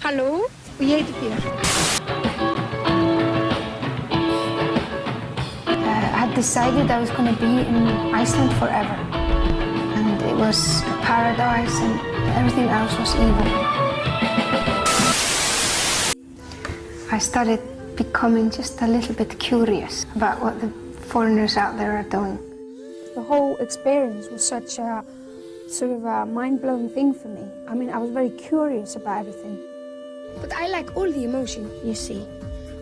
Hallo, hoe heet het hier? I had decided I was going to be in Iceland forever. And it was a paradise and everything else was evil. I started becoming just a little bit curious about what the foreigners out there are doing. The whole experience was such a sort of a mind-blowing thing for me. I mean, I was very curious about everything. But I like all the emotion, you see.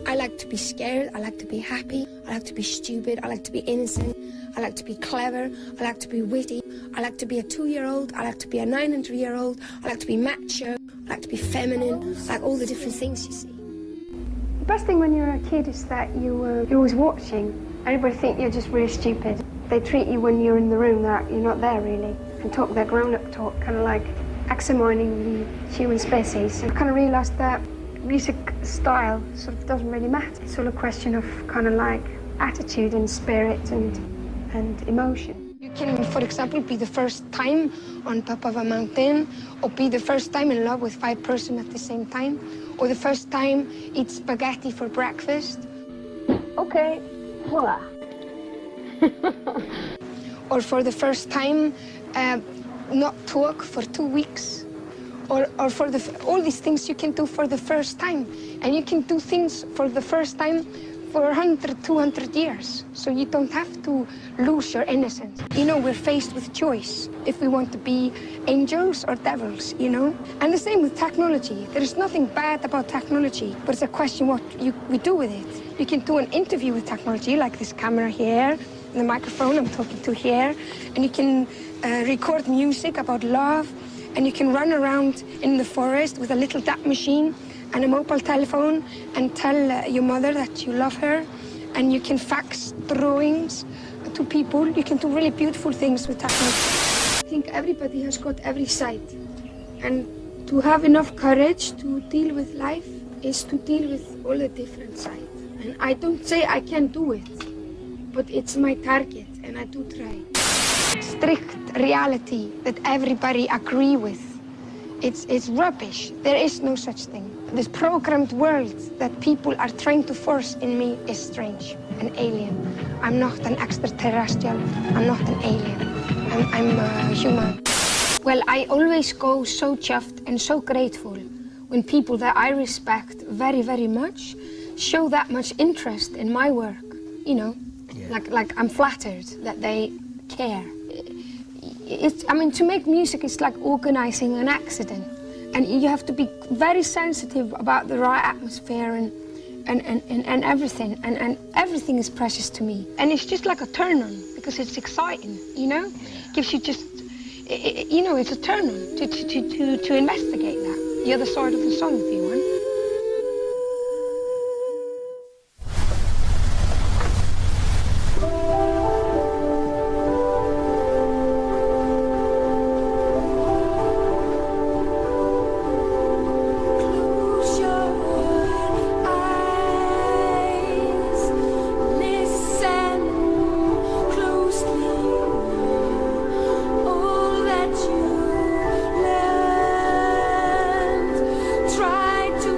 I like to be scared, I like to be happy, I like to be stupid, I like to be innocent, I like to be clever, I like to be witty, I like to be a 2-year-old, I like to be a 900-year-old, I like to be macho, I like to be feminine, I like all the different things, you see. The best thing when you're a kid is that you're always watching. Everybody thinks you're just really stupid. They treat you when you're in the room that you're not there really, and talk their grown-up talk, kind of like examining the human species. I kind of realised that music style sort of doesn't really matter. It's all a question of kind of like attitude and spirit and emotion. You can, for example, be the first time on top of a mountain, or be the first time in love with 5 persons at the same time, or the first time eat spaghetti for breakfast. Okay, voila. Or for the first time, not talk for 2 weeks. Or for all these things you can do for the first time. And you can do things for the first time for 100, 200 years. So you don't have to lose your innocence. You know, we're faced with choice if we want to be angels or devils, you know? And the same with technology. There is nothing bad about technology, but it's a question what we do with it. You can do an interview with technology, like this camera here, and the microphone I'm talking to here, and you can record music about love, and you can run around in the forest with a little tap machine and a mobile telephone and tell your mother that you love her, and you can fax drawings to people. You can do really beautiful things with technology. I think everybody has got every side, and to have enough courage to deal with life is to deal with all the different sides. And I don't say I can do it, but it's my target, and I do try. Strict reality that everybody agree with. It's rubbish. There is no such thing. This programmed world that people are trying to force in me is strange and alien. I'm not an extraterrestrial. I'm not an alien. I'm a human. Well, I always go so chuffed and so grateful when people that I respect very, very much show that much interest in my work. You know, yeah. like I'm flattered that they care. I mean, to make music is like organizing an accident, and you have to be very sensitive about the right atmosphere and everything, and everything is precious to me. And it's just like a turn on because it's exciting, you know. Gives you just, you know, it's a turn on to investigate that. The other side of the song, if you want. Try to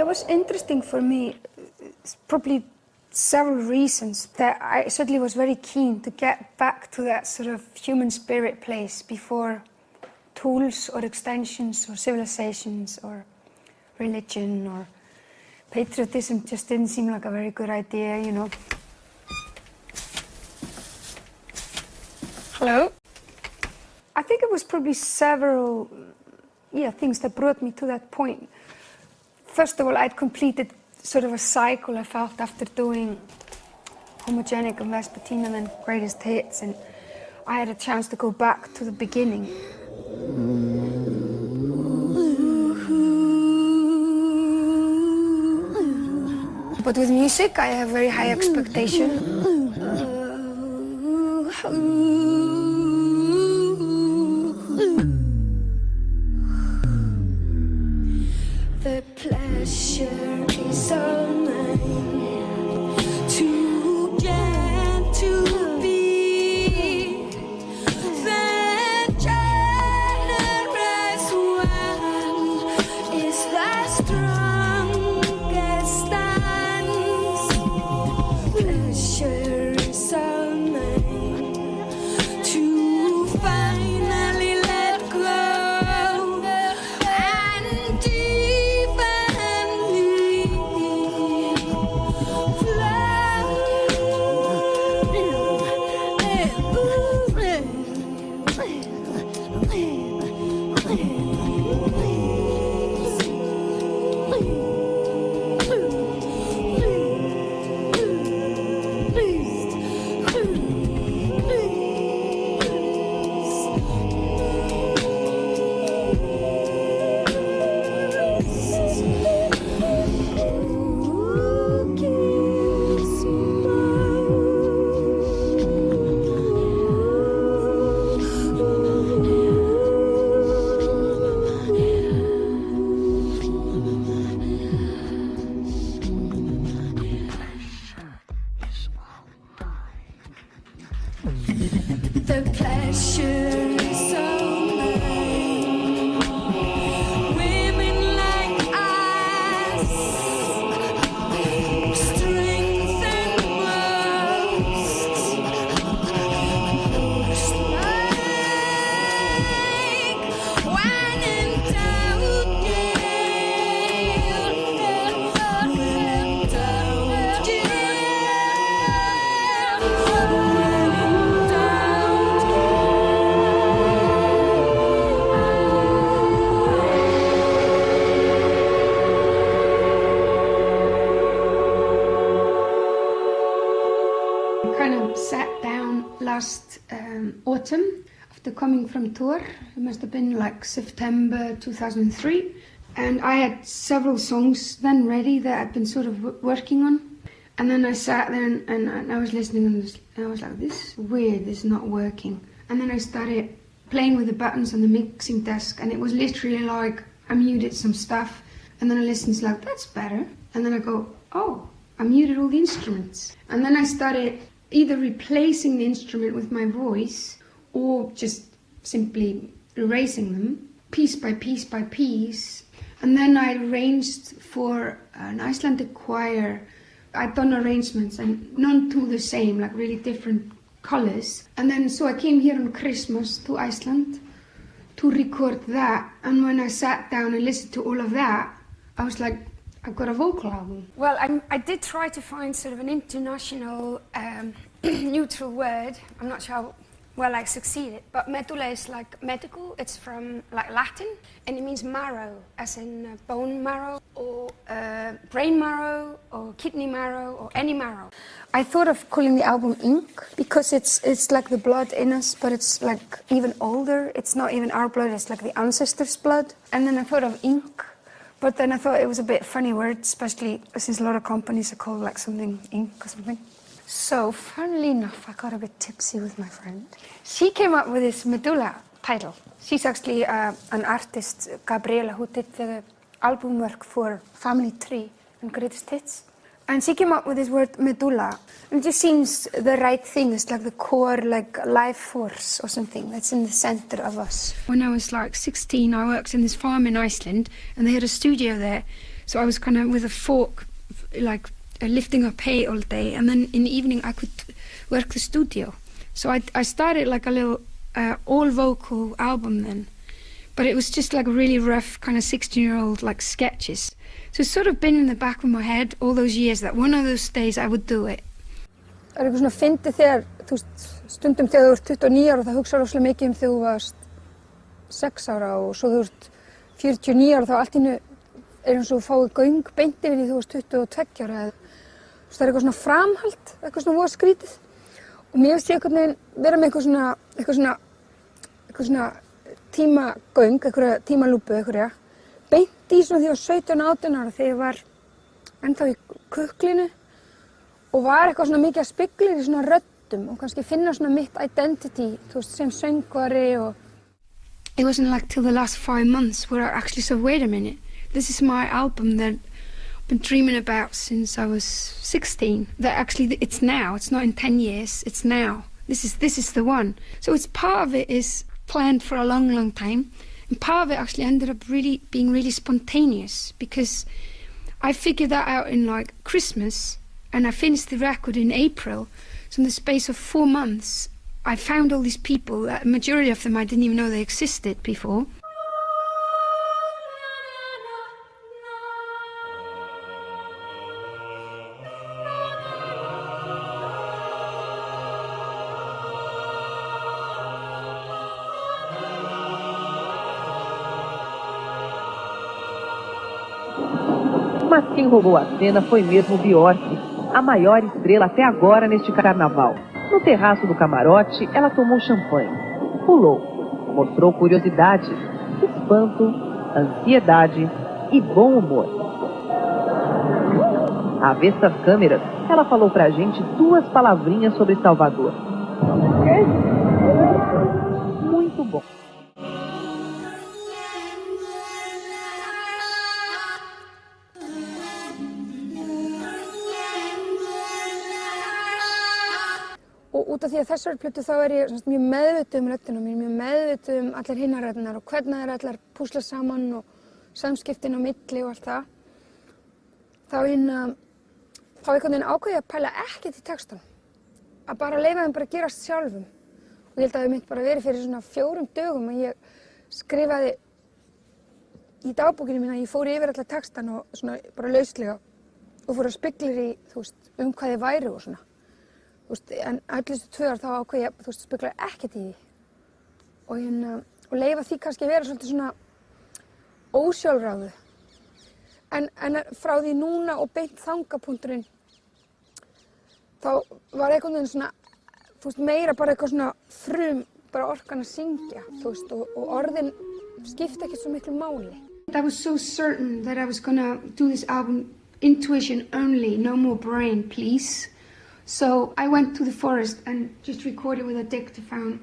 was interesting for me. It's probably several reasons that I certainly was very keen to get back to that sort of human spirit place before tools or extensions or civilizations or religion or patriotism just didn't seem like a very good idea, you know. Hello? I think it was probably several things that brought me to that point. First of all, I'd completed sort of a cycle I felt after doing Homogenic and Vespertine and then Greatest Hits, and I had a chance to go back to the beginning. But with music, I have very high expectation. The pleasure is all mine to get to be the generous one is the strongest dance. Pleasure is all mine to finally let go and the pleasure is all mine. Women like us, strength and most, like wine and doubt, kind of sat down last autumn after coming from tour. It must have been like September 2003, and I had several songs then ready that I'd been sort of working on. And then I sat there and I was listening and I was like, this is weird, this is not working. And then I started playing with the buttons on the mixing desk, and it was literally like I muted some stuff, and then I listened, it's like, that's better. And then I go, oh, I muted all the instruments. And then I started either replacing the instrument with my voice or just simply erasing them piece by piece by piece. And then I arranged for an Icelandic choir. I'd done arrangements and none too the same, like really different colors. And then so I came here on Christmas to Iceland to record that. And when I sat down and listened to all of that, I was like, I've got a vocal album. Well, I did try to find sort of an international neutral word. I'm not sure how well I succeeded, but medulla is like medical. It's from like Latin, and it means marrow, as in bone marrow, or brain marrow, or kidney marrow, or any marrow. I thought of calling the album Ink because it's like the blood in us, but it's like even older. It's not even our blood, it's like the ancestors' blood. And then I thought of ink, but then I thought it was a bit funny word, especially since a lot of companies are called like something ink or something. So, funnily enough, I got a bit tipsy with my friend. She came up with this medulla title. She's actually an artist, Gabriela, who did the album work for Family Tree and Greatest Hits. And she came up with this word medulla. And it just seems the right thing. It's like the core, like life force or something that's in the center of us. When I was like 16, I worked in this farm in Iceland, and they had a studio there. So I was kind of with a fork, like lifting up hay all day, and then in the evening I could work the studio. So I started like a little all vocal album then, but it was just like really rough kind of 16-year-old like sketches. So it's sort of been in the back of my head all those years that one of those days I would do it. Það eitthvað svona fyndið þegar, þú veist, stundum þegar þú ert 29 ára það hugsa rosalega mikið þegar þú varst 6 ára og svo þú ert 49 ára þá allt í einu eins og þú fáið göng beint yfir því þú varst 22 ára eða það eitthvað svona framhald, eitthvað svona voða skrítið og mér finnst ég einhvern veginn vera með eitthvað svona tímagöng, eitthvað tímalúpu eitthvað beint í svona því ég var 17-18 ára þegar ég var ennþá í kuklinu og var eitthvað svona mikið að spegla í svona röddum og kannski finna svona mitt identity, þú veist, sem söngvari og It wasn't like till the last 5 months where I actually said, wait a minute, this is my album that I've been dreaming about since I was 16. That actually it's now, it's not in 10 years, it's now. This is the one. So it's part of it is planned for a long, long time. And part of it actually ended up being really spontaneous because I figured that out in like Christmas and I finished the record in April. So in the space of 4 months, I found all these people, the majority of them I didn't even know they existed before. Mas quem roubou a cena foi mesmo Björk, a maior estrela até agora neste carnaval. No terraço do camarote, ela tomou champanhe, pulou, mostrou curiosidade, espanto, ansiedade e bom humor. Avesta às câmeras, ela falou pra gente 2 palavrinhas sobre Salvador. Muito bom. Og út af því að þessari plötu þá ég mjög meðvituð röddina mín, mjög meðvituð allar hinnar röddinar og hvernig þær allar púsla saman og samskiptin á milli og allt það. Þá einhvern veginn ákveði ég að pæla ekkert í textunum. Að bara leyfa þeim bara að gerast sjálfum. Og ég held að það mitt bara verið fyrir svona 4 dögum að ég skrifaði í dagbókinu mín að ég fór yfir allar textan og svona bara lauslega og fór að spegla í, þú veist, hvað þið væri og svona. En öllustu 2 ár þá ákveði ég að spegla ekkert í því og leyfa því kannski að vera svolítið svona ósjálfráðu. En frá því núna og beint þangapunkturinn þá var einhvern veginn svona, þú veist, meira bara eitthvað svona bara orkan að syngja, þú veist, og orðin skipta ekki svo miklu máli. I was so certain that I was gonna do this album intuition only, no more brain, please. So I went to the forest and just recorded with a dictaphone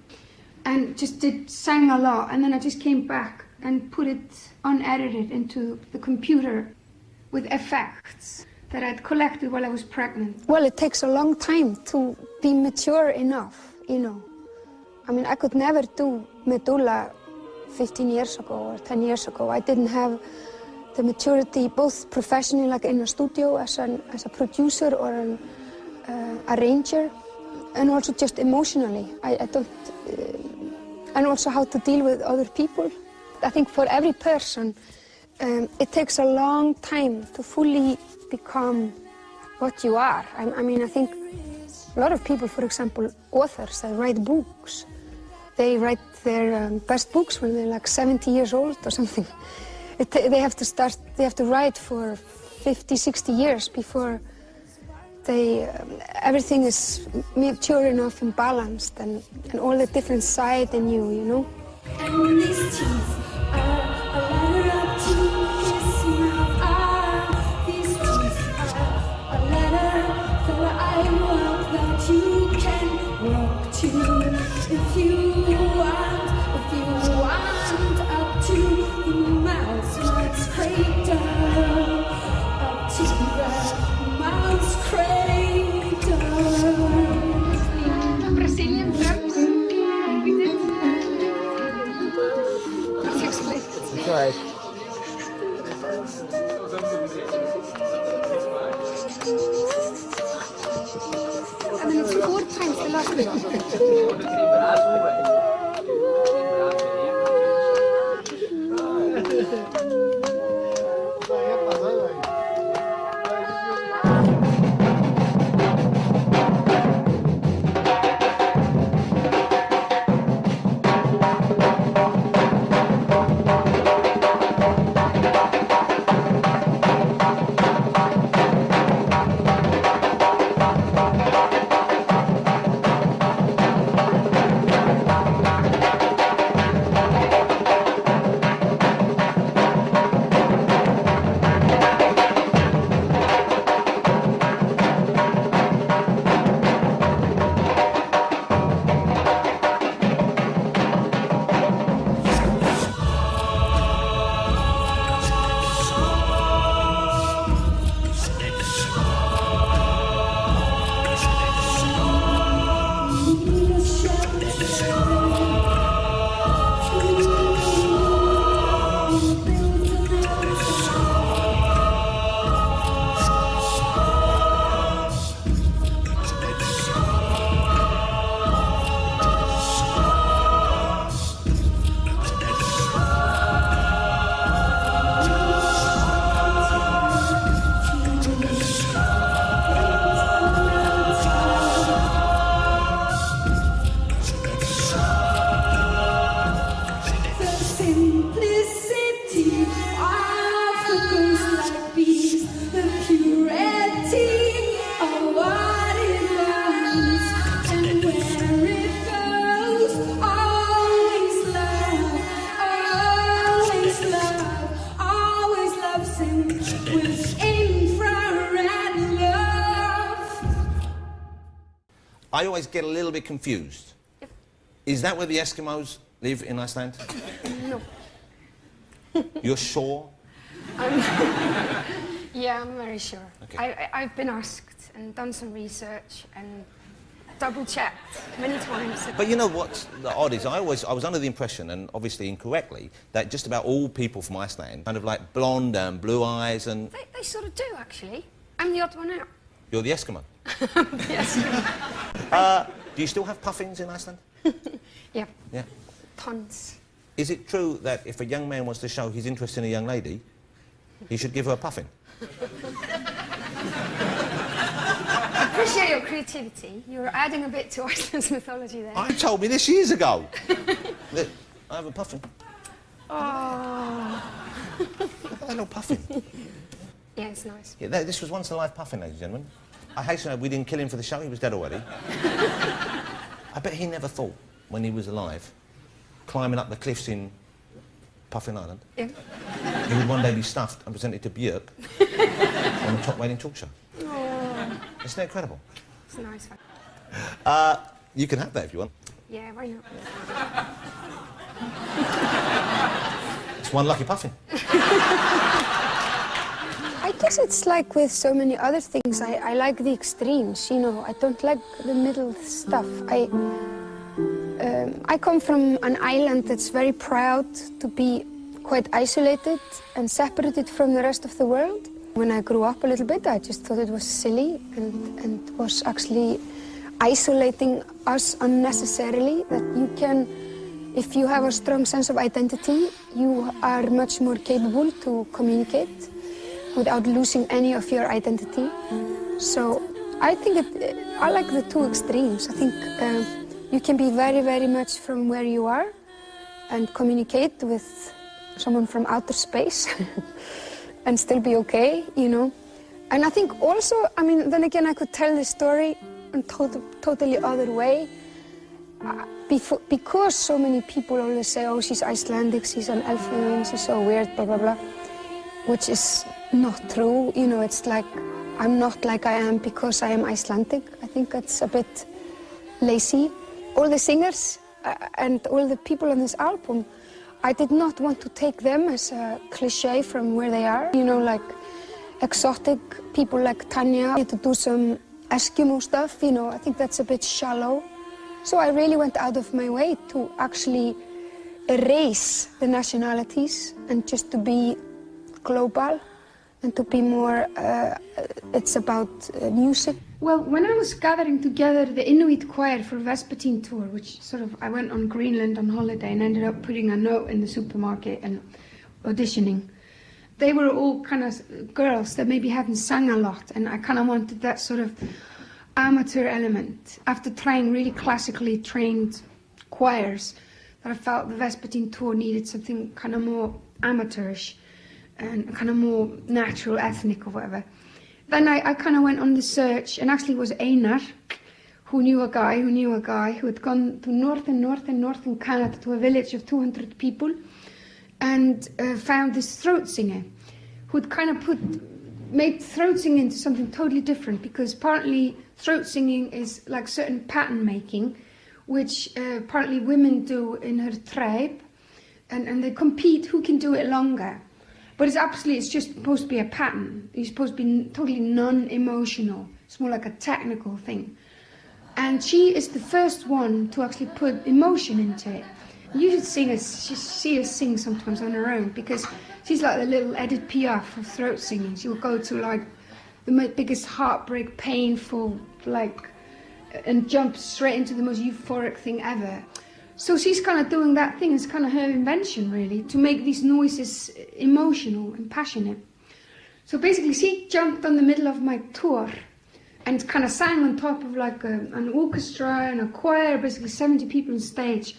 and just sang a lot, and then I just came back and put it unedited into the computer with effects that I'd collected while I was pregnant. Well, it takes a long time to be mature enough, you know. I mean, I could never do Medulla 15 years ago or 10 years ago. I didn't have the maturity, both professionally, like in a studio as a producer or an arranger, and also just emotionally. I don't, and also how to deal with other people. I think for every person, it takes a long time to fully become what you are. I mean, I think a lot of people, for example, authors that write books, they write their best books when they're like 70 years old or something. They have to write for 50, 60 years before everything is mature enough and balanced and all the different sides in you, you know? And these teeth are a ladder up to his mouth. These teeth are a ladder that I walk that you can walk to. If you want up to the mouth's crater, up to the mouth's crater. Brazilian drums. That's right. I always get a little bit confused. Yep. Is that where the Eskimos live in Iceland? No. You're sure? Yeah, I'm very sure. Okay. I've been asked and done some research and double-checked many times. But you know what's the odd is I was under the impression, and obviously incorrectly, that just about all people from Iceland kind of like blonde and blue eyes and... They sort of do, actually. I'm the odd one out. You're the Eskimo. Yes. Do you still have puffins in Iceland? Yeah. Yeah. Tons. Is it true that if a young man wants to show his interest in a young lady, he should give her a puffin? I appreciate your creativity. You're adding a bit to Iceland's mythology there. I told me this years ago. Look, I have a puffin. Oh. Look at that little puffin. Yeah, it's nice. Yeah, this was once a live puffin, ladies and gentlemen. I hasten to add, we didn't kill him for the show, he was dead already. I bet he never thought, when he was alive, climbing up the cliffs in Puffin Island, Yeah. he would one day be stuffed and presented to Björk on the top rating talk show. Oh. Isn't that incredible? It's a nice one. You can have that if you want. Yeah, why not? It's one lucky puffin. I guess it's like with so many other things, I like the extremes, you know, I don't like the middle stuff. I come from an island that's very proud to be quite isolated and separated from the rest of the world. When I grew up a little bit, I just thought it was silly and was actually isolating us unnecessarily, that you can, if you have a strong sense of identity, you are much more capable to communicate without losing any of your identity. So I think I like the two extremes. I think you can be very, very much from where you are and communicate with someone from outer space and still be okay, you know. And I think also, I mean, then again, I could tell the story in totally other way. Because so many people always say, oh, she's Icelandic, she's an elfin, she's so weird, blah, blah, blah, which is not true. You know, it's like, I'm not like I am because I am Icelandic. I think that's a bit lazy. All the singers and all the people on this album, I did not want to take them as a cliche from where they are. You know, like exotic people like Tanya, to do some Eskimo stuff, you know, I think that's a bit shallow. So I really went out of my way to actually erase the nationalities and just to be global and to be more, it's about music. Well, when I was gathering together the Inuit choir for Vespertine tour, which I went on Greenland on holiday and ended up putting a note in the supermarket and auditioning. They were all kind of girls that maybe hadn't sung a lot, and I kind of wanted that sort of amateur element. After trying really classically trained choirs, that I felt the Vespertine tour needed something kind of more amateurish and kind of more natural, ethnic or whatever. Then I kind of went on the search, and actually it was Einar who knew a guy who had gone to northern Canada to a village of 200 people and found this throat singer who'd kind of made throat singing into something totally different, because partly throat singing is like certain pattern making, which partly women do in her tribe, and they compete who can do it longer. But it's just supposed to be a pattern. It's supposed to be totally non-emotional. It's more like a technical thing. And she is the first one to actually put emotion into it. You should see her sing sometimes on her own, because she's like the little Edith Piaf of throat singing. She will go to like the biggest heartbreak, painful, and jump straight into the most euphoric thing ever. So she's kind of doing that thing. It's kind of her invention, really, to make these noises emotional and passionate. So basically, she jumped on the middle of my tour and kind of sang on top of like an orchestra and a choir, basically 70 people on stage.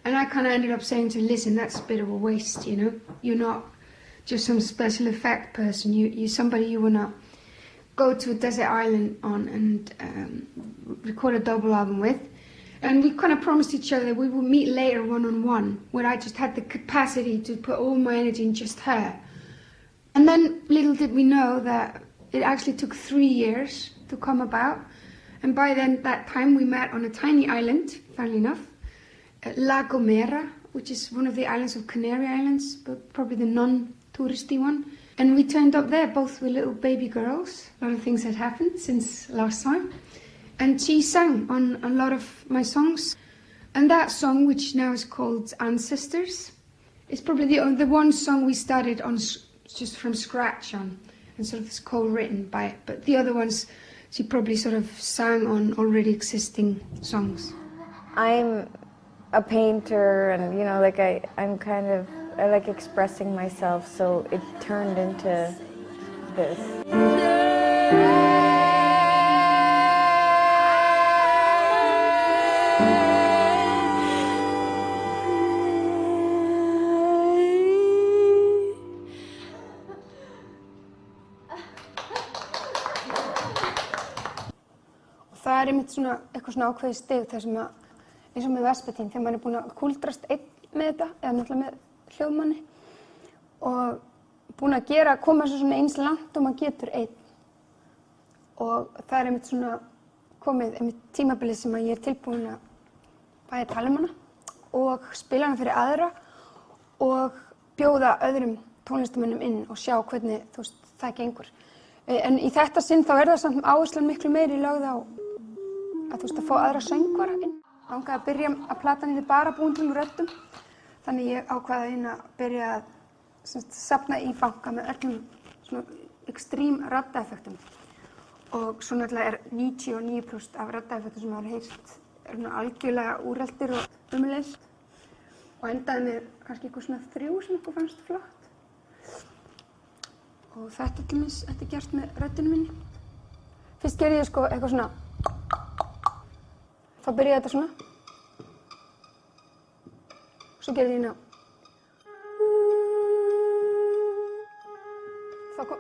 And I kind of ended up saying to her, listen, that's a bit of a waste, you know? You're not just some special effect person. You're somebody you want to go to a desert island on and record a double album with. And we kind of promised each other we would meet later one-on-one, where I just had the capacity to put all my energy in just her. And then little did we know that it actually took 3 years to come about. And by then, that time, we met on a tiny island, funnily enough, La Gomera, which is one of the islands of Canary Islands, but probably the non-touristy one. And we turned up there, both with little baby girls. A lot of things had happened since last time. And she sang on a lot of my songs. And that song, which now is called Ancestors, is probably the one song we started on just from scratch on, and sort of is co-written by it. But the other ones, she probably sort of sang on already existing songs. I'm a painter, and you know, like I like expressing myself, so it turned into this. Það einmitt eitthvað svona ákveðið stig þar sem eins og með Vespertine, þegar maður búinn að kúldrast einn með þetta, eða náttúrulega með hljóðmanni, og búinn að koma þessu svona eins langt og maður getur einn. Og það einmitt svona komið einmitt tímabilið sem að ég tilbúin að bæði tala hana og spila hana fyrir aðra og bjóða öðrum tónlistamönnum inn og sjá hvernig það gengur. En í þetta sinn þá það samt áherslan miklu meiri lögð á að fá aðra söngvara inn. Langaði að byrja að platan yrði bara búin til úr röddum. Þannig ég ákvaði að byrja að safna í banka með öllum svona extreme röddeffektum. Og svo náttúrulega 99% af röddeffektum sem maður heyrt algjörlega úreltir og umulegir. Og endaði með kannski eitthvað svona 3 sem eitthvað fannst flott. Og þetta er gert með röddinu minni. Fyrst gerði ég eitthvað svona. Þá byrjaði þetta svona. Svo gerði ég Þá kom...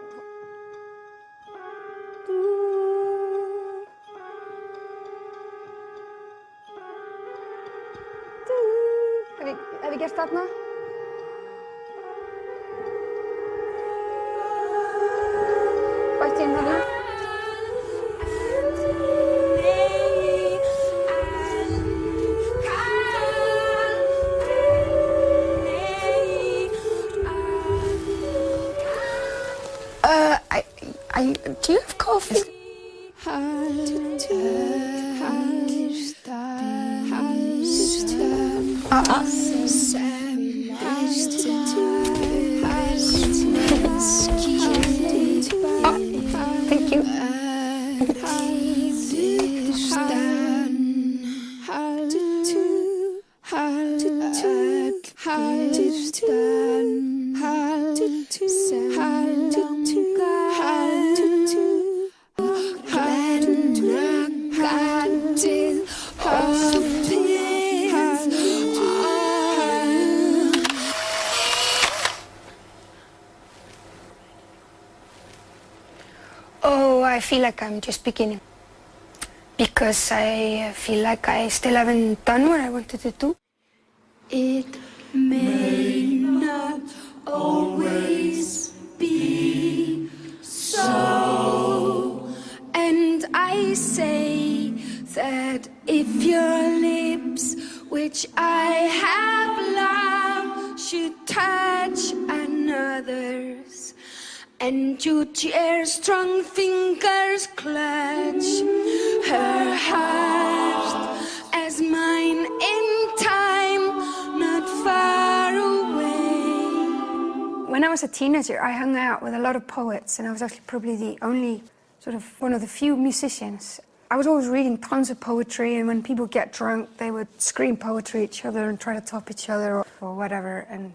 Hef ég gert þarna? Bætti inn þarna. Do you have coffee? Thank you. I feel like I'm just beginning. Because I feel like I still haven't done what I wanted to do. It may not always be so. And I say that if your lips, which I have loved, should touch another's, and your dear strong fingers clutch her heart as mine in time, not far away. When I was a teenager, I hung out with a lot of poets, and I was actually probably the only sort of one of the few musicians. I was always reading tons of poetry, and when people get drunk, they would scream poetry at each other and try to top each other or whatever. And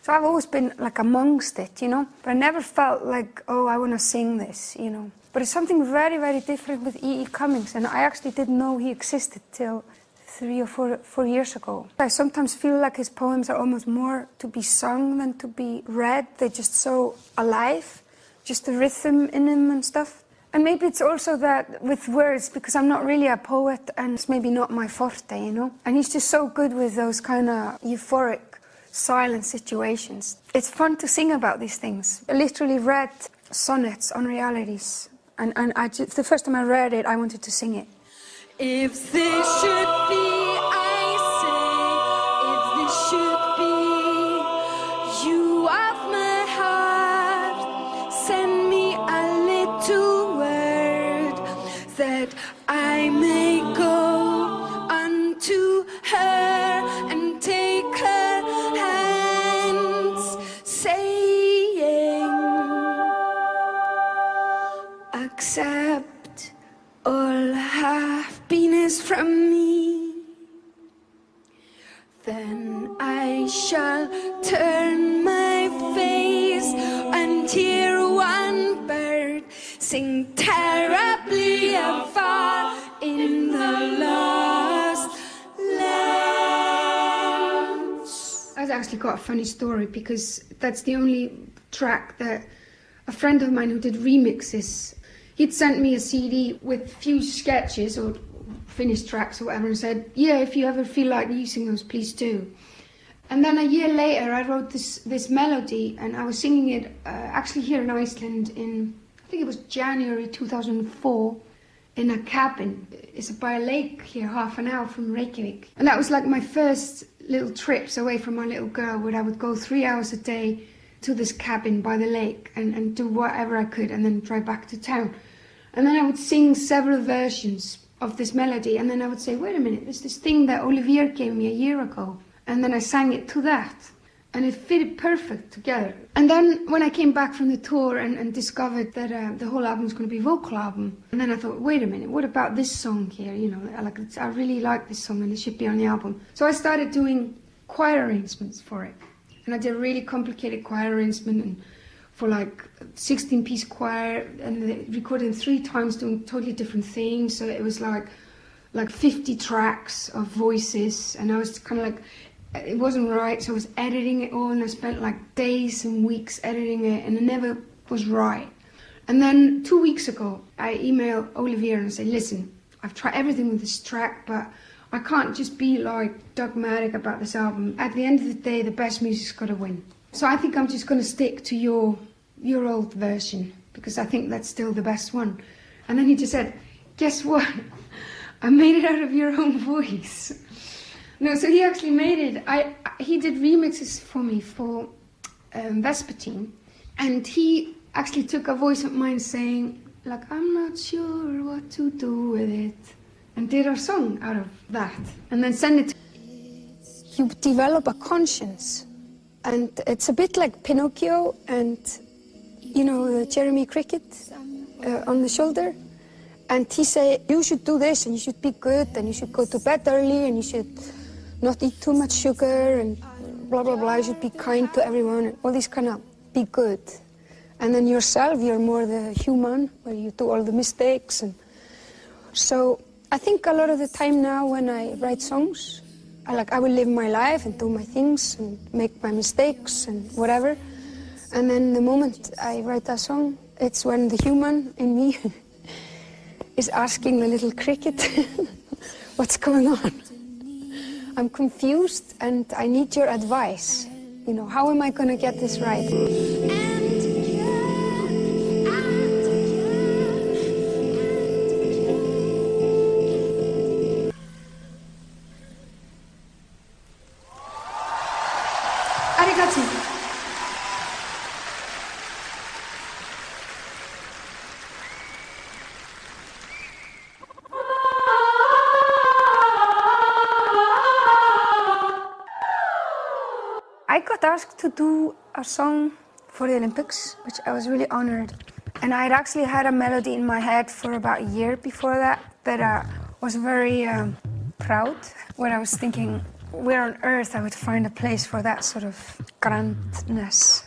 so I've always been like amongst it, you know. But I never felt like, oh, I want to sing this, you know. But it's something very, very different with E.E. Cummings, and I actually didn't know he existed till 3 or 4 years ago. I sometimes feel like his poems are almost more to be sung than to be read. They're just so alive, just the rhythm in them and stuff. And maybe it's also that with words, because I'm not really a poet and it's maybe not my forte, you know? And he's just so good with those kind of euphoric, silent situations. It's fun to sing about these things. I literally read sonnets on realities. And the first time I read it, I wanted to sing it. If this should be, I say, if this should be you of my heart, send me a little word that I may go unto her and take her hands, saying, accept all happiness from me, then I shall turn my face and hear one bird sing terribly afar in the lost lands. I've actually got a funny story, because that's the only track that a friend of mine who did remixes, he'd sent me a CD with few sketches or finished tracks or whatever and said, yeah, if you ever feel like using those, please do. And then a year later, I wrote this melody, and I was singing it actually here in Iceland in, I think it was January 2004, in a cabin. It's by a lake here, half an hour from Reykjavik. And that was like my first little trips away from my little girl, where I would go 3 hours a day to this cabin by the lake and do whatever I could and then drive back to town. And then I would sing several versions of this melody, and then I would say, wait a minute, there's this thing that Olivier gave me a year ago. And then I sang it to that, and it fitted perfect together. And then when I came back from the tour and discovered that the whole album was going to be a vocal album, and then I thought, wait a minute, what about this song here? You know, I really like this song and it should be on the album. So I started doing choir arrangements for it. And I did a really complicated choir arrangement, and for like 16-piece choir, and they recorded 3 times doing totally different things. So it was like 50 tracks of voices, and I was kind of like, it wasn't right, so I was editing it all, and I spent like days and weeks editing it, and it never was right. And then 2 weeks ago, I emailed Olivier and I said, listen, I've tried everything with this track, but I can't just be like dogmatic about this album. At the end of the day, the best music's got to win. So I think I'm just going to stick to your old version, because I think that's still the best one. And then he just said, guess what? I made it out of your own voice. No, so he actually made it. He did remixes for me for Vespertine, and he actually took a voice of mine saying, like, I'm not sure what to do with it, and did our song out of that, and then send it. You develop a conscience, and it's a bit like Pinocchio and, you know, Jeremy Cricket on the shoulder. And he said, you should do this, and you should be good, and you should go to bed early, and you should not eat too much sugar, and blah, blah, blah. You should be kind to everyone, and all these kind of be good. And then yourself, you're more the human, where you do all the mistakes. And so I think a lot of the time now when I write songs, I will live my life and do my things and make my mistakes and whatever. And then the moment I write a song, It's when the human in me is asking the little cricket, what's going on? I'm confused and I need your advice. You know, how am I going to get this right? Arigato. I got asked to do a song for the Olympics, which I was really honored. And I had actually had a melody in my head for about a year before that I was very proud, where I was thinking, where on earth I would find a place for that sort of grandness.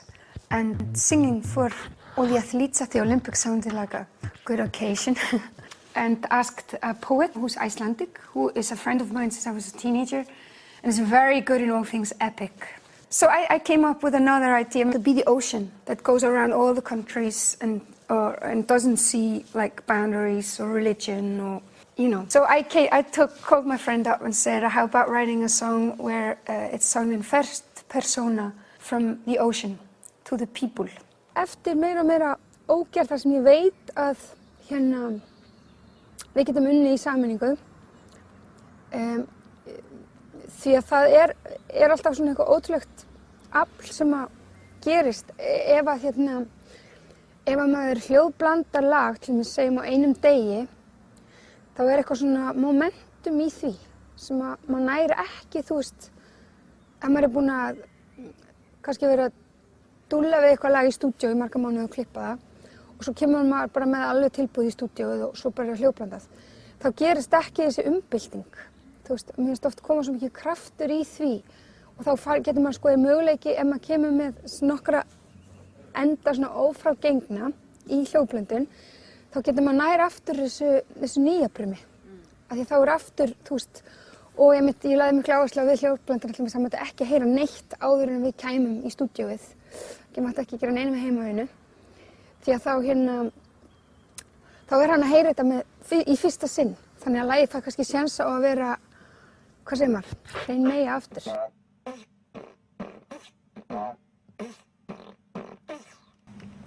And singing for all the athletes at the Olympics sounded like a good occasion. And asked a poet who's Icelandic, who is a friend of mine since I was a teenager, and is very good in all things epic. So I came up with another idea to be the ocean that goes around all the countries and doesn't see like boundaries or religion or, you know. So I called my friend up and said, how about writing a song where it's sung in first persona from the ocean to the people. Eftir meira og meira ógerð þar sem ég veit að við getum unnið í sameiningu. Því að það er alltaf svona eitthvað ótrúlegt afl sem að gerist ef að maður hljóðblandar lag, til dæmis segjum á einum degi, þá er eitthvað svona momentum í því sem að maður næri ekki, þú veist, ef maður er búinn að kannski vera að dúlla við eitthvað lag í stúdíó í marga mánuði og klippa það og svo kemur maður bara með alveg tilbúið í stúdíóið og svo bara hljóðblandað, þá gerist ekki þessi umbylting. Þú veist, mér finnst oft koma svo mikið kraftur í því og þá getur maður skoðið möguleiki ef maður kemur með nokkra enda svona ófrágengna í hljóðblöndun, þá getur maður nær aftur þessu nýja brumi. Af því þá er aftur, þú veist, og ég lagði miklu áherslu á við hljóðblöndun til þess að það mátti ekki heyra neitt áður en við kæmum í stúdíóið. Ég mátti ekki gera neinu með heimavinnu. Því að þá er hann að heyra þetta í fyrsta sinn. Þannig að lagið fær kannski sénsa á að vera, hvað segir maður, hrein mega aftur.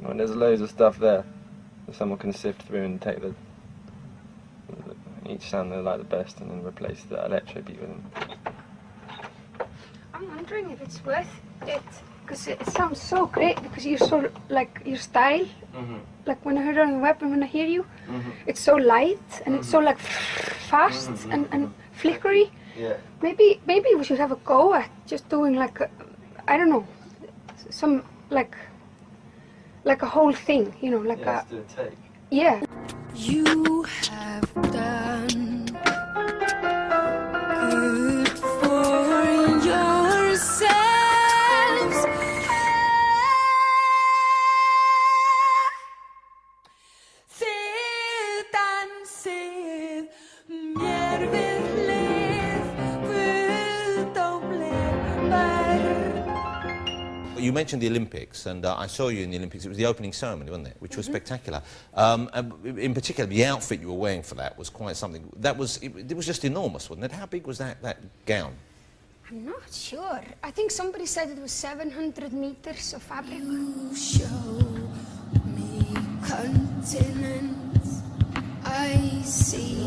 Well, there's loads of stuff there that someone can sift through and take each sound they like the best and then replace the electro beat with them. I'm wondering if it's worth it, because it sounds so great, because you're so, like, your style, like when I heard it on the web and when I hear you, it's so light and it's so like fast and flickery. Yeah. Maybe we should have a go at just doing like I don't know, some like a whole thing, you know, like let's do a take. Yeah. You have done good for yourselves. Þið dansið mér við hlið, guðdómleg börn. You mentioned the Olympics, and I saw you in the Olympics. It was the opening ceremony, wasn't it? Which was spectacular. In particular, the outfit you were wearing for that was quite something. It was just enormous, wasn't it? How big was that gown? I'm not sure. I think somebody said it was 700 meters of fabric. You show me continents I see,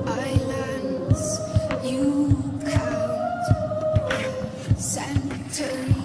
islands you count, centuries.